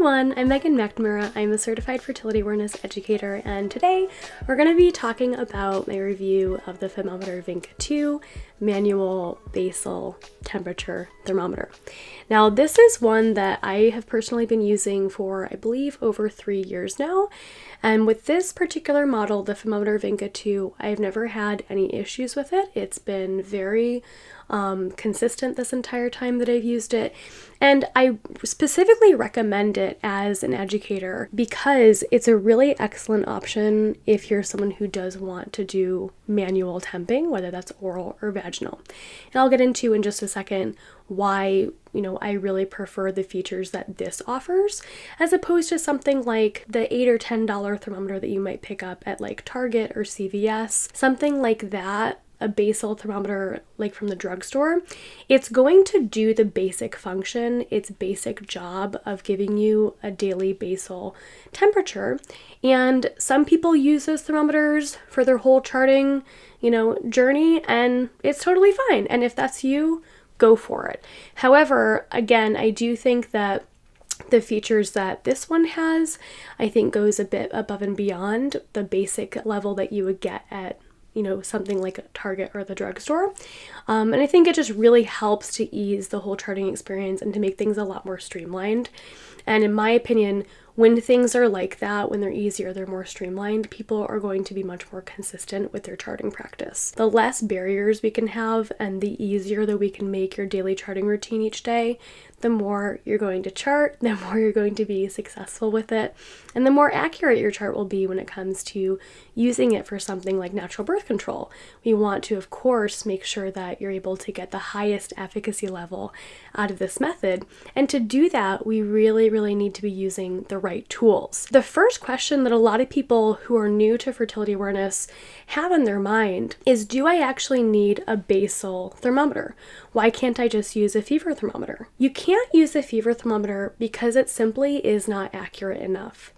everyone, I'm Megan McNamara. I'm a certified fertility awareness educator, and today we're going to be talking about my review of the Femometer Vinca 2 manual basal temperature thermometer. Now, this is one that I have personally been using for, I believe, over 3 years now. And with this particular model, the Femometer Vinca 2, I've never had any issues with it. It's been very consistent this entire time that I've used it. And I specifically recommend it as an educator because it's a really excellent option if you're someone who does want to do manual temping, whether that's oral or vaginal. And I'll get into in just a second why, I really prefer the features that this offers as opposed to something like the $8 or $10 thermometer that you might pick up at like Target or CVS, something like that. A basal thermometer like from the drugstore, it's going to do the basic function, its basic job of giving you a daily basal temperature. And some people use those thermometers for their whole charting, journey, and it's totally fine. And if that's you, go for it. However, again, I do think that the features that this one has, I think goes a bit above and beyond the basic level that you would get at something like a Target or the drugstore. And I think it just really helps to ease the whole charting experience and to make things a lot more streamlined. And in my opinion, when things are like that, when they're easier, they're more streamlined, people are going to be much more consistent with their charting practice. The less barriers we can have and the easier that we can make your daily charting routine each day, the more you're going to chart, the more you're going to be successful with it, and the more accurate your chart will be when it comes to using it for something like natural birth control. We want to, of course, make sure that you're able to get the highest efficacy level out of this method. And to do that, we really, really need to be using the right tools. The first question that a lot of people who are new to fertility awareness have in their mind is, do I actually need a basal thermometer? Why can't I just use a fever thermometer? You can't use a fever thermometer because it simply is not accurate enough.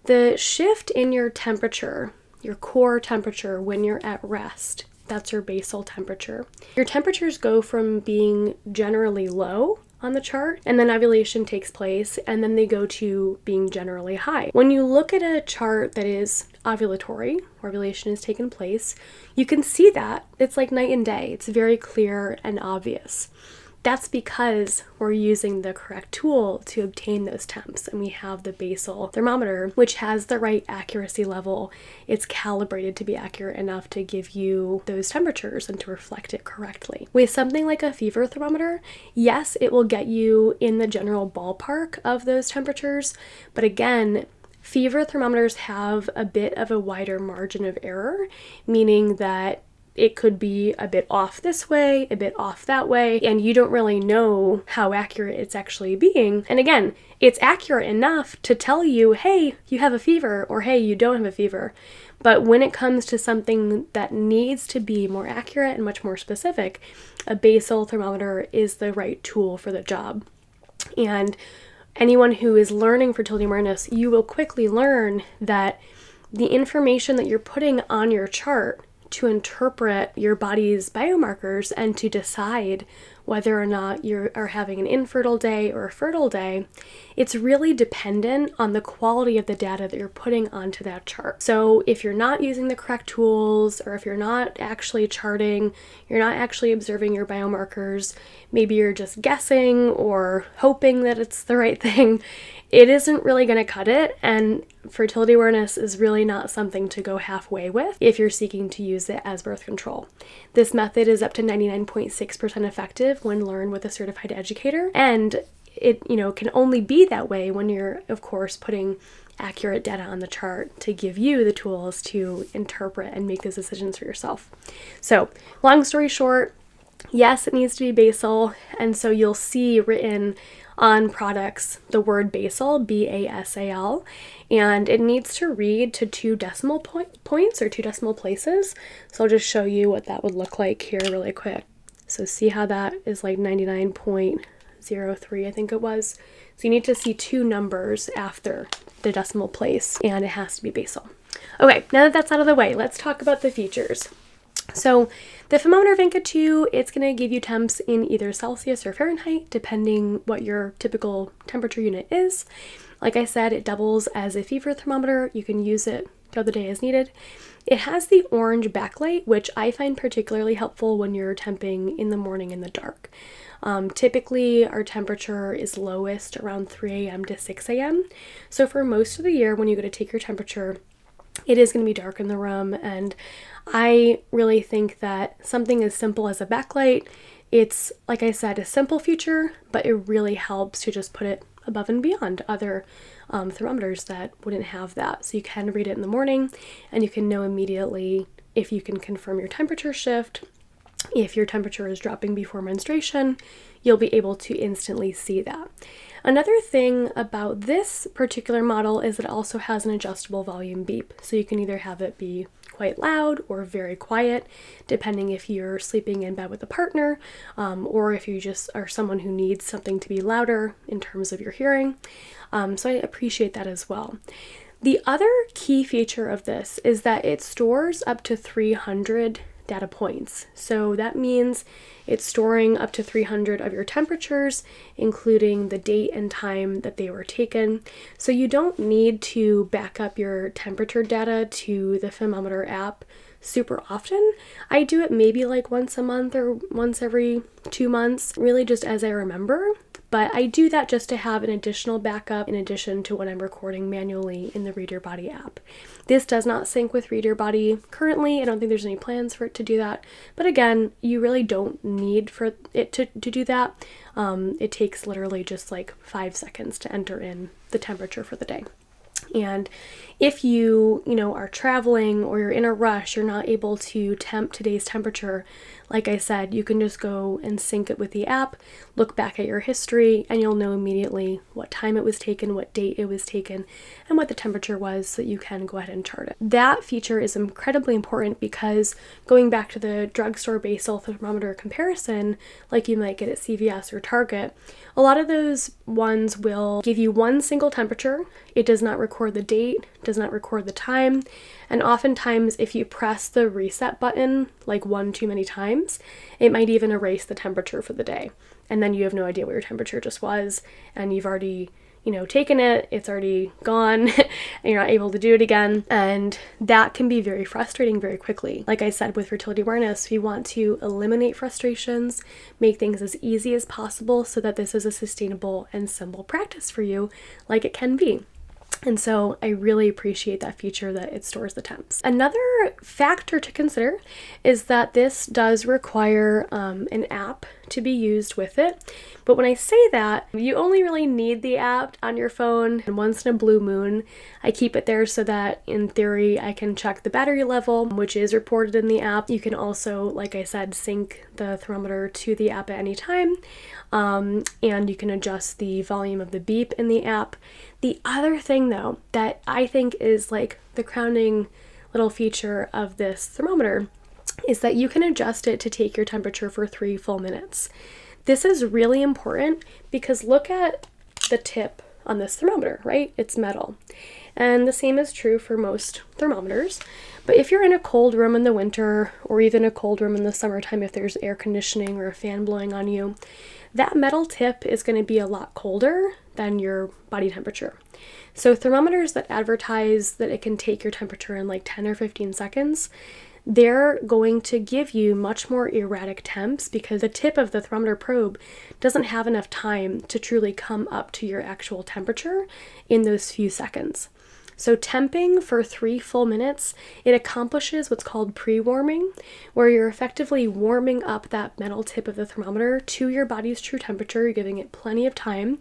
The shift in your temperature, your core temperature when you're at rest, that's your basal temperature. Your temperatures go from being generally low on the chart, and then ovulation takes place, and then they go to being generally high. When you look at a chart that is ovulatory, where ovulation has taken place, you can see that it's like night and day. It's very clear and obvious. That's because we're using the correct tool to obtain those temps, and we have the basal thermometer, which has the right accuracy level. It's calibrated to be accurate enough to give you those temperatures and to reflect it correctly. With something like a fever thermometer, yes, it will get you in the general ballpark of those temperatures, but again, fever thermometers have a bit of a wider margin of error, meaning that it could be a bit off this way, a bit off that way, and you don't really know how accurate it's actually being. And again, it's accurate enough to tell you, hey, you have a fever, or hey, you don't have a fever. But when it comes to something that needs to be more accurate and much more specific, a basal thermometer is the right tool for the job. And anyone who is learning fertility awareness, you will quickly learn that the information that you're putting on your chart to interpret your body's biomarkers and to decide whether or not you are having an infertile day or a fertile day, it's really dependent on the quality of the data that you're putting onto that chart. So if you're not using the correct tools, or if you're not actually charting, you're not actually observing your biomarkers, maybe you're just guessing or hoping that it's the right thing, it isn't really going to cut it, and fertility awareness is really not something to go halfway with if you're seeking to use it as birth control. This method is up to 99.6% effective when learned with a certified educator, and it can only be that way when you're, of course, putting accurate data on the chart to give you the tools to interpret and make those decisions for yourself. So, long story short, yes, it needs to be basal, and so you'll see written on products the word basal, B-A-S-A-L, and it needs to read to 2 decimal points or 2 decimal places. So I'll just show you what that would look like here really quick. So see how that is like 99.03, I think it was. So you need to see 2 numbers after the decimal place, and it has to be basal. Okay, now that that's out of the way, let's talk about the features. So The Femometer Vinca 2, it's going to give you temps in either Celsius or Fahrenheit, depending what your typical temperature unit is. Like I said, it doubles as a fever thermometer. You can use it throughout the day as needed. It has the orange backlight, which I find particularly helpful when you're temping in the morning in the dark. Typically, our temperature is lowest around 3 a.m. to 6 a.m. So for most of the year, when you go to take your temperature, it is going to be dark in the room, and I really think that something as simple as a backlight, it's, like I said, a simple feature, but it really helps to just put it above and beyond other thermometers that wouldn't have that. So you can read it in the morning, and you can know immediately if you can confirm your temperature shift. If your temperature is dropping before menstruation, you'll be able to instantly see that. Another thing about this particular model is it also has an adjustable volume beep. So you can either have it be quite loud or very quiet, depending if you're sleeping in bed with a partner, or if you just are someone who needs something to be louder in terms of your hearing. So I appreciate that as well. The other key feature of this is that it stores up to 300 data points. So that means it's storing up to 300 of your temperatures, including the date and time that they were taken. So you don't need to back up your temperature data to the Femometer app super often. I do it maybe like once a month or once every 2 months, really just as I remember. But I do that just to have an additional backup in addition to when I'm recording manually in the Read Your Body app. This does not sync with Read Your Body currently. I don't think there's any plans for it to do that. But again, you really don't need for it to do that. It takes literally just like 5 seconds to enter in the temperature for the day. And if you are traveling or you're in a rush, you're not able to temp today's temperature, like I said, you can just go and sync it with the app, look back at your history, and you'll know immediately what time it was taken, what date it was taken, and what the temperature was, so that you can go ahead and chart it. That feature is incredibly important because going back to the drugstore basal thermometer comparison, like you might get at CVS or Target, a lot of those ones will give you one single temperature. It does not record the date, does not record the time, and oftentimes if you press the reset button like one too many times, it might even erase the temperature for the day, and then you have no idea what your temperature just was, and you've already taken it, it's already gone, and you're not able to do it again, and that can be very frustrating very quickly. Like I said, with fertility awareness, we want to eliminate frustrations, make things as easy as possible so that this is a sustainable and simple practice for you, like it can be. And so I really appreciate that feature that it stores the temps. Another factor to consider is that this does require an app to be used with it. But when I say that, you only really need the app on your phone, and once in a blue moon, I keep it there so that in theory I can check the battery level, which is reported in the app. You can also, like I said, sync the thermometer to the app at any time, and you can adjust the volume of the beep in the app. The other thing though that I think is like the crowning little feature of this thermometer is that you can adjust it to take your temperature for 3 full minutes. This is really important because look at the tip on this thermometer, right? It's metal. And the same is true for most thermometers. But if you're in a cold room in the winter, or even a cold room in the summertime if there's air conditioning or a fan blowing on you, that metal tip is going to be a lot colder than your body temperature. So thermometers that advertise that it can take your temperature in like 10 or 15 seconds, they're going to give you much more erratic temps because the tip of the thermometer probe doesn't have enough time to truly come up to your actual temperature in those few seconds. So temping for 3 full minutes, it accomplishes what's called pre-warming, where you're effectively warming up that metal tip of the thermometer to your body's true temperature. You're giving it plenty of time,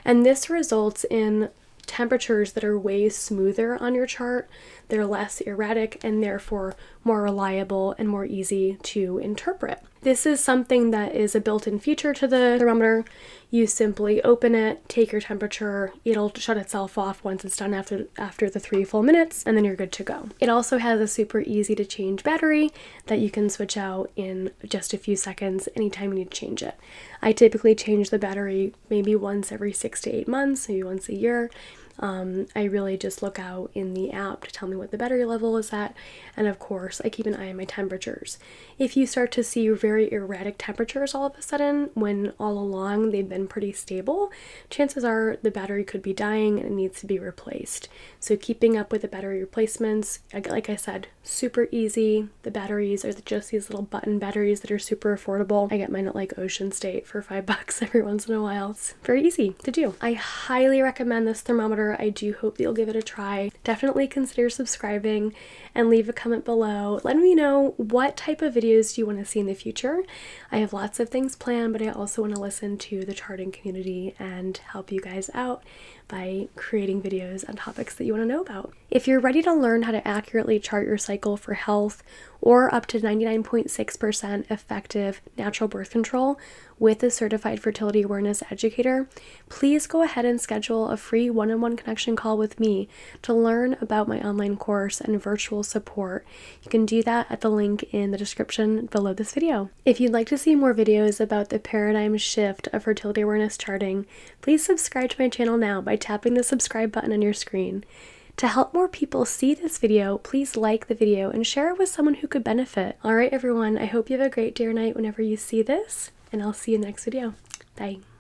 and this results in temperatures that are way smoother on your chart. They're less erratic and therefore more reliable and more easy to interpret. This is something that is a built-in feature to the thermometer. You simply open it, take your temperature, it'll shut itself off once it's done after the 3 full minutes, and then you're good to go. It also has a super easy to change battery that you can switch out in just a few seconds anytime you need to change it. I typically change the battery maybe once every 6 to 8 months, maybe once a year. I really just look out in the app to tell me what the battery level is at, and of course I keep an eye on my temperatures. If you start to see very erratic temperatures all of a sudden when all along they've been pretty stable, chances are the battery could be dying and it needs to be replaced. So keeping up with the battery replacements, like I said, super easy. The batteries are just these little button batteries that are super affordable. I get mine at like Ocean State for $5 every once in a while. It's very easy to do. I highly recommend this thermometer. I do hope that you'll give it a try. Definitely consider subscribing and leave a comment below. Let me know what type of videos you want to see in the future. I have lots of things planned, but I also want to listen to the charting community and help you guys out by creating videos on topics that you want to know about. If you're ready to learn how to accurately chart your cycle for health or up to 99.6% effective natural birth control with a certified fertility awareness educator, please go ahead and schedule a free one-on-one connection call with me to learn about my online course and virtual support. You can do that at the link in the description below this video. If you'd like to see more videos about the paradigm shift of fertility awareness charting, please subscribe to my channel now by tapping the subscribe button on your screen. To help more people see this video, please like the video and share it with someone who could benefit. Alright everyone, I hope you have a great day or night whenever you see this, and I'll see you in the next video. Bye.